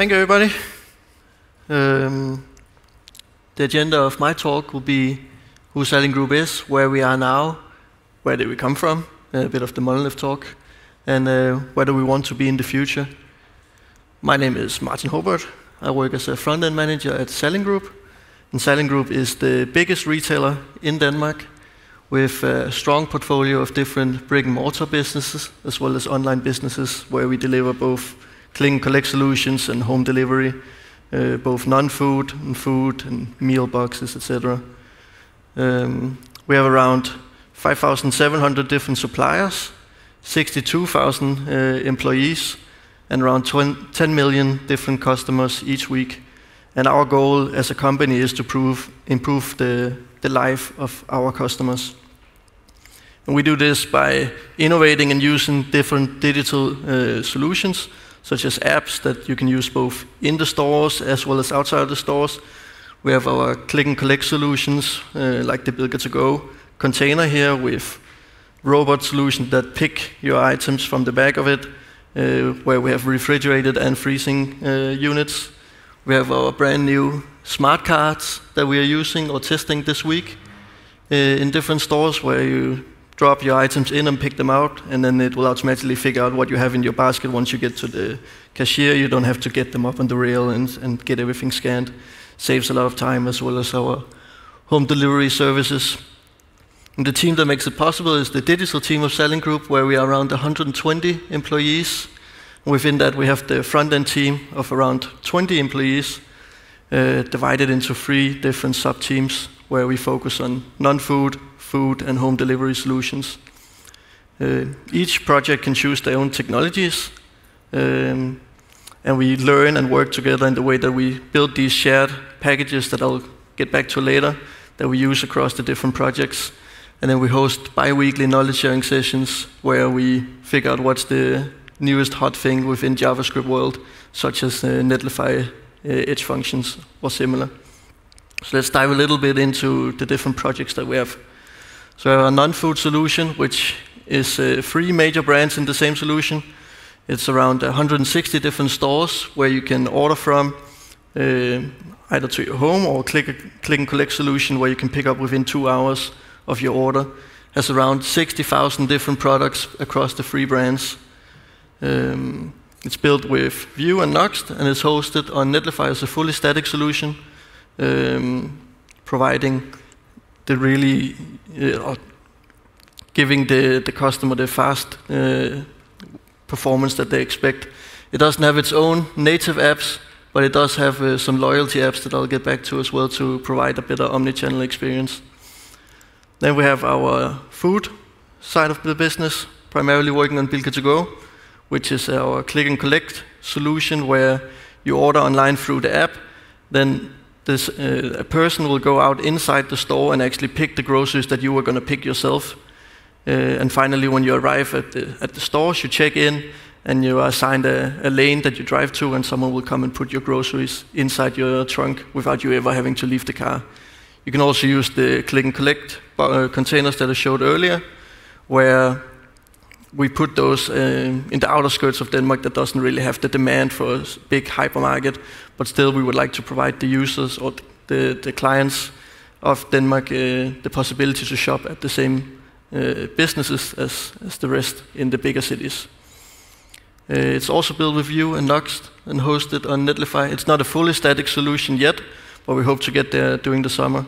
Thank you, everybody. The agenda of my talk will be who Salling Group is, where we are now, where did we come from, a bit of the Monolith talk, and where do we want to be in the future. My name is Martin Hobart. I work as a front-end manager at Salling Group. And Salling Group is the biggest retailer in Denmark with a strong portfolio of different brick-and-mortar businesses as well as online businesses where we deliver both click and collect solutions and home delivery, both non-food and food and meal boxes, etc. We have around 5,700 different suppliers, 62,000 employees, and around 10 million different customers each week. And our goal as a company is to improve the life of our customers. And we do this by innovating and using different digital solutions, such as apps that you can use both in the stores as well as outside the stores. We have our click and collect solutions, like the Bilka to Go container here with robot solutions that pick your items from the back of it, where we have refrigerated and freezing units. We have our brand new smart cards that we are using or testing this week in different stores where you drop your items in and pick them out, and then it will automatically figure out what you have in your basket once you get to the cashier. You don't have to get them up on the rail and get everything scanned. Saves a lot of time, as well as our home delivery services. And the team that makes it possible is the digital team of Salling Group, where we are around 120 employees. Within that, we have the front-end team of around 20 employees, divided into 3 different sub-teams, where we focus on non-food, food, and home delivery solutions. Each project can choose their own technologies, and we learn and work together in the way that we build these shared packages that I'll get back to later, that we use across the different projects. And then we host bi-weekly knowledge sharing sessions where we figure out what's the newest hot thing within JavaScript world, such as Netlify edge functions or similar. So let's dive a little bit into the different projects that we have. So we have a non-food solution, which is 3 major brands in the same solution. It's around 160 different stores where you can order from, either to your home or click and collect solution where you can pick up within 2 hours of your order. Has around 60,000 different products across the 3 brands. It's built with Vue and Nuxt, and it's hosted on Netlify as a fully static solution, providing the really giving the customer the fast performance that they expect. It doesn't have its own native apps, but it does have some loyalty apps that I'll get back to as well to provide a better omnichannel experience. Then we have our food side of the business, primarily working on Bilka to Go, which is our click and collect solution where you order online through the app. Then a person will go out inside the store and actually pick the groceries that you were going to pick yourself. And finally, when you arrive at the stores, you check in and you are assigned a lane that you drive to, and someone will come and put your groceries inside your trunk without you ever having to leave the car. You can also use the click and collect containers that I showed earlier, where we put those in the outer skirts of Denmark that doesn't really have the demand for a big hypermarket, but still we would like to provide the users or the clients of Denmark the possibility to shop at the same businesses as the rest in the bigger cities. It's also built with Vue and Nuxt and hosted on Netlify. It's not a fully static solution yet, but we hope to get there during the summer.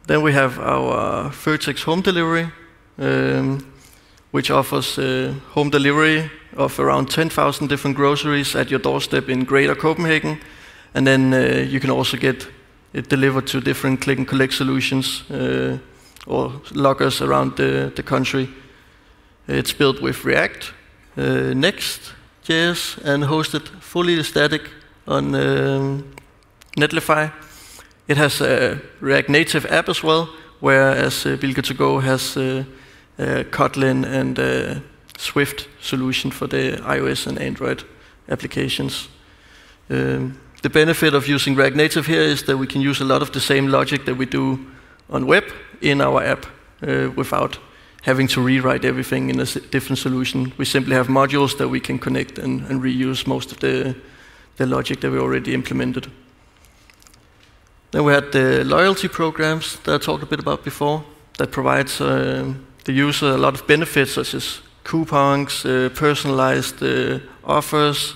Then we have our Føtex home delivery, which offers home delivery of around 10,000 different groceries at your doorstep in Greater Copenhagen. And then you can also get it delivered to different click and collect solutions or lockers around the country. It's built with React, Next.js, and hosted fully static on Netlify. It has a React Native app as well, whereas Bilka to Go has Kotlin and Swift solution for the iOS and Android applications. The benefit of using React Native here is that we can use a lot of the same logic that we do on web in our app without having to rewrite everything in a different solution. We simply have modules that we can connect and reuse most of the the logic that we already implemented. Then we had the loyalty programs that I talked a bit about before, that provides the user a lot of benefits such as coupons, personalized offers,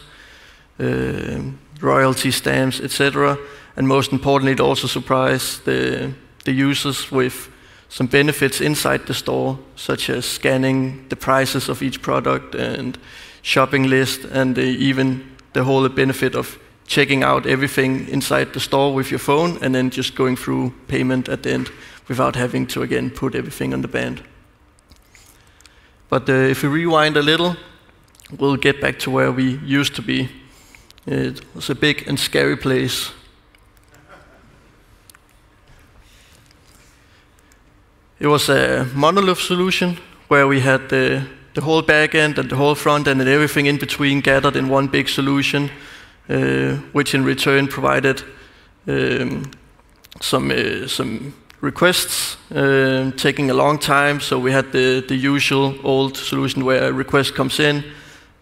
royalty stamps, etc. And most importantly, it also supplies the users with some benefits inside the store, such as scanning the prices of each product and shopping list, and even the whole benefit of checking out everything inside the store with your phone and then just going through payment at the end without having to again put everything on the band. But if we rewind a little, we'll get back to where we used to be. It was a big and scary place. It was a monolith solution where we had the whole back end and the whole front end and everything in between gathered in one big solution, which in return provided some requests taking a long time. So we had the usual old solution where a request comes in,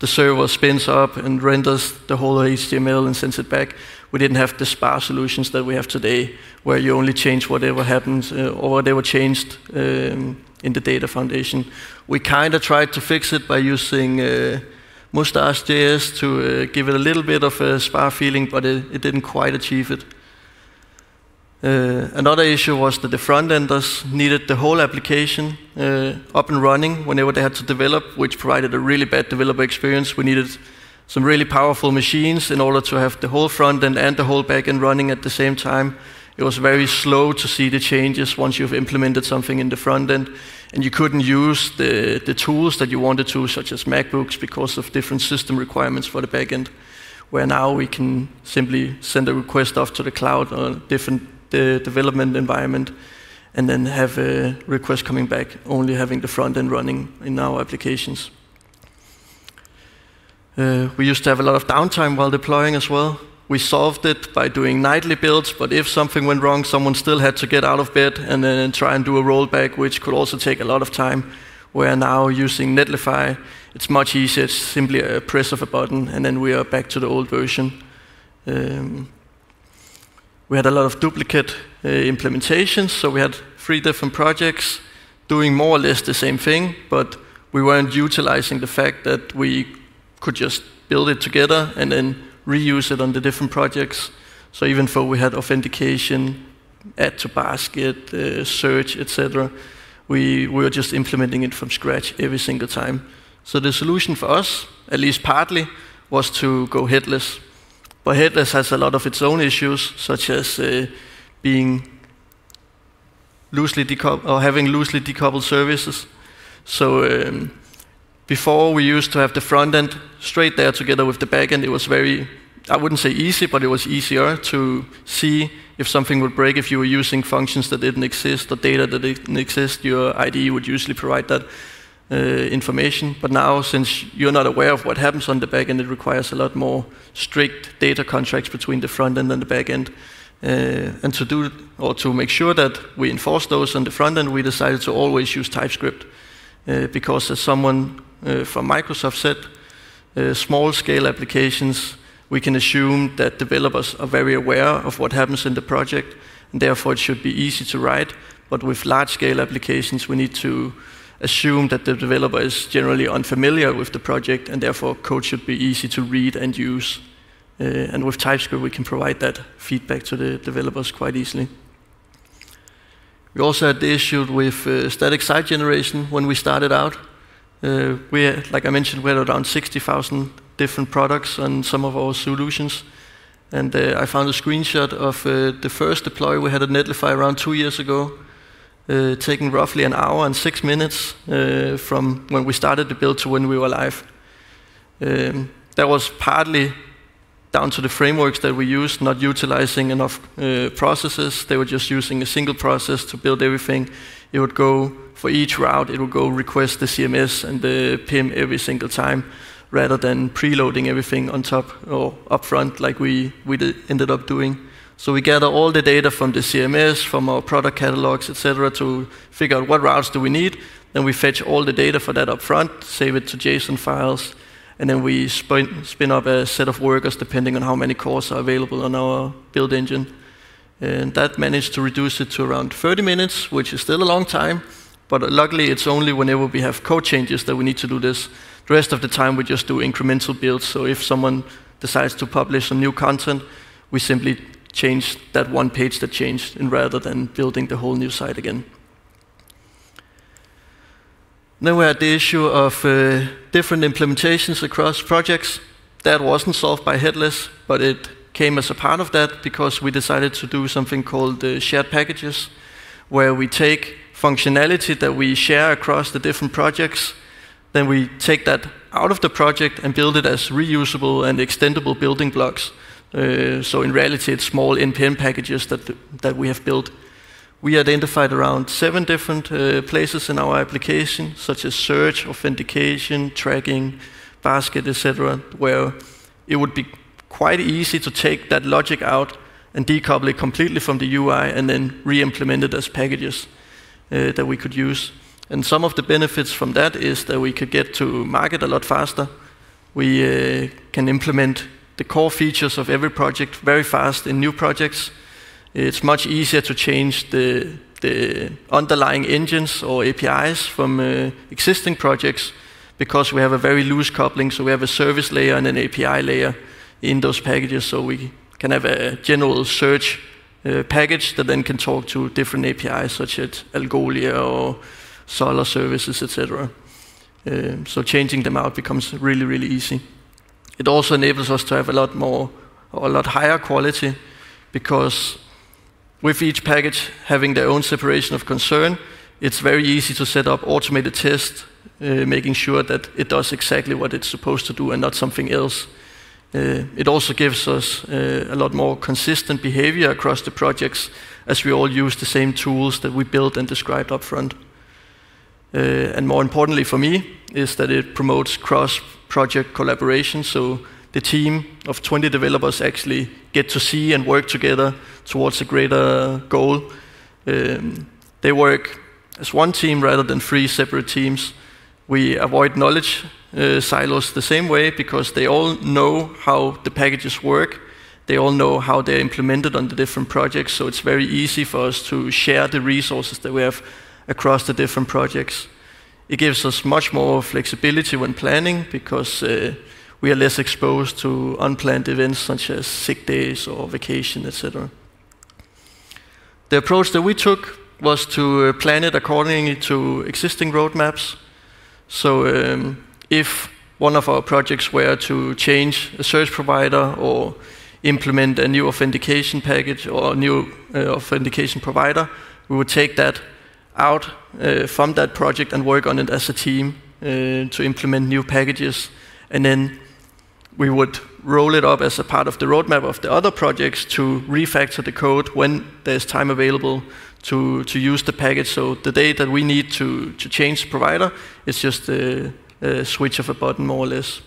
the server spins up and renders the whole HTML and sends it back. We didn't have the sparse solutions that we have today, where you only change whatever happens or whatever changed in the data foundation. We kind of tried to fix it by using Mustache.js to give it a little bit of a sparse feeling, but it didn't quite achieve it. Another issue was that the front-enders needed the whole application up and running whenever they had to develop, which provided a really bad developer experience. We needed some really powerful machines in order to have the whole front-end and the whole back-end running at the same time. It was very slow to see the changes once you've implemented something in the front-end, and you couldn't use the tools that you wanted to, such as MacBooks, because of different system requirements for the back-end, where now we can simply send a request off to the cloud or different development environment, and then have a request coming back, only having the front end running in our applications. We used to have a lot of downtime while deploying as well. We solved it by doing nightly builds, but if something went wrong, someone still had to get out of bed and then try and do a rollback, which could also take a lot of time. Where now using Netlify, it's much easier. It's simply a press of a button, and then we are back to the old version. We had a lot of duplicate implementations, so we had 3 different projects doing more or less the same thing, but we weren't utilizing the fact that we could just build it together and then reuse it on the different projects. So even though we had authentication, add to basket, search, etc., we were just implementing it from scratch every single time. So the solution for us, at least partly, was to go headless. But headless has a lot of its own issues, such as being loosely decoupled or having loosely decoupled services. So before we used to have the front end straight there together with the back end. It was very, I wouldn't say easy, but it was easier to see if something would break if you were using functions that didn't exist or data that didn't exist. Your IDE would usually provide that information. But now, since you're not aware of what happens on the back end, it requires a lot more strict data contracts between the front end and the back end. And to do, or to make sure that we enforce those on the front end, we decided to always use TypeScript. Because as someone from Microsoft said, small-scale applications, we can assume that developers are very aware of what happens in the project, and therefore it should be easy to write. But with large-scale applications, we need to assume that the developer is generally unfamiliar with the project, and therefore code should be easy to read and use. And with TypeScript, we can provide that feedback to the developers quite easily. We also had the issue with static site generation when we started out. Like I mentioned, we had around 60,000 different products on some of our solutions. And I found a screenshot of the first deploy we had at Netlify around 2 years ago, taking roughly an hour and 6 minutes from when we started the build to when we were live. That was partly down to the frameworks that we used, not utilizing enough processes. They were just using a single process to build everything. It would go, for each route, it would go request the CMS and the PIM every single time, rather than preloading everything on top or up front like we ended up doing. So we gather all the data from the CMS, from our product catalogs, etc., to figure out what routes do we need. Then we fetch all the data for that up front, save it to JSON files, and then we spin up a set of workers depending on how many cores are available on our build engine. And that managed to reduce it to around 30 minutes, which is still a long time, but luckily it's only whenever we have code changes that we need to do this. The rest of the time we just do incremental builds, so if someone decides to publish some new content, we simply change that one page that changed, and rather than building the whole new site again. Then we had the issue of different implementations across projects. That wasn't solved by Headless, but it came as a part of that because we decided to do something called shared packages, where we take functionality that we share across the different projects, then we take that out of the project and build it as reusable and extendable building blocks. So in reality, it's small NPM packages that we have built. We identified around 7 different places in our application, such as search, authentication, tracking, basket, etc., where it would be quite easy to take that logic out and decouple it completely from the UI and then re-implement it as packages that we could use. And some of the benefits from that is that we could get to market a lot faster. We can implement the core features of every project very fast in new projects. It's much easier to change the underlying engines or APIs from existing projects because we have a very loose coupling, so we have a service layer and an API layer in those packages, so we can have a general search package that then can talk to different APIs such as Algolia or Solar services, etc. So changing them out becomes really, really easy. It also enables us to have a lot higher quality, because with each package having their own separation of concern, it's very easy to set up automated tests, making sure that it does exactly what it's supposed to do and not something else. It also gives us a lot more consistent behavior across the projects, as we all use the same tools that we built and described up front. And more importantly for me is that it promotes cross-project collaboration, so the team of 20 developers actually get to see and work together towards a greater goal. They work as one team rather than 3 separate teams. We avoid knowledge silos the same way, because they all know how the packages work. They all know how they're implemented on the different projects, so it's very easy for us to share the resources that we have across the different projects. It gives us much more flexibility when planning, because we are less exposed to unplanned events such as sick days or vacation, etc. The approach that we took was to plan it accordingly to existing roadmaps. So if one of our projects were to change a search provider or implement a new authentication package or a new authentication provider, we would take that out from that project and work on it as a team to implement new packages. And then we would roll it up as a part of the roadmap of the other projects to refactor the code when there's time available to use the package. So the day that we need to change the provider, it's just a switch of a button, more or less.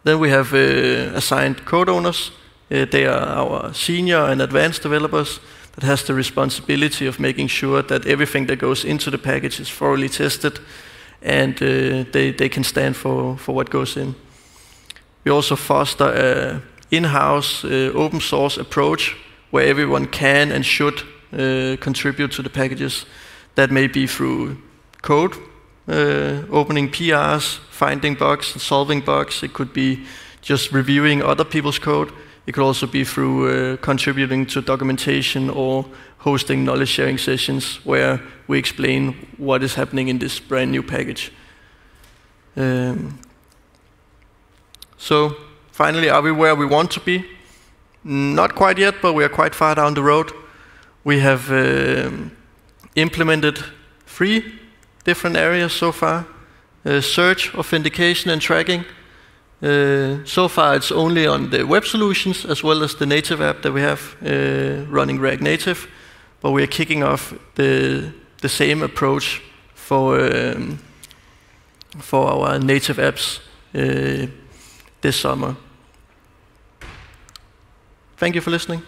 Then we have assigned code owners. They are our senior and advanced developers that has the responsibility of making sure that everything that goes into the package is thoroughly tested, and they can stand for what goes in. We also foster an in-house open source approach where everyone can and should contribute to the packages. That may be through code, opening PRs, finding bugs, and solving bugs. It could be just reviewing other people's code. It could also be through contributing to documentation or hosting knowledge sharing sessions where we explain what is happening in this brand new package. So finally, are we where we want to be? Not quite yet, but we are quite far down the road. We have implemented 3 different areas so far: search, authentication, and tracking. So far it's only on the web solutions as well as the native app that we have running React Native, but we are kicking off the same approach for our native apps this summer. Thank you for listening.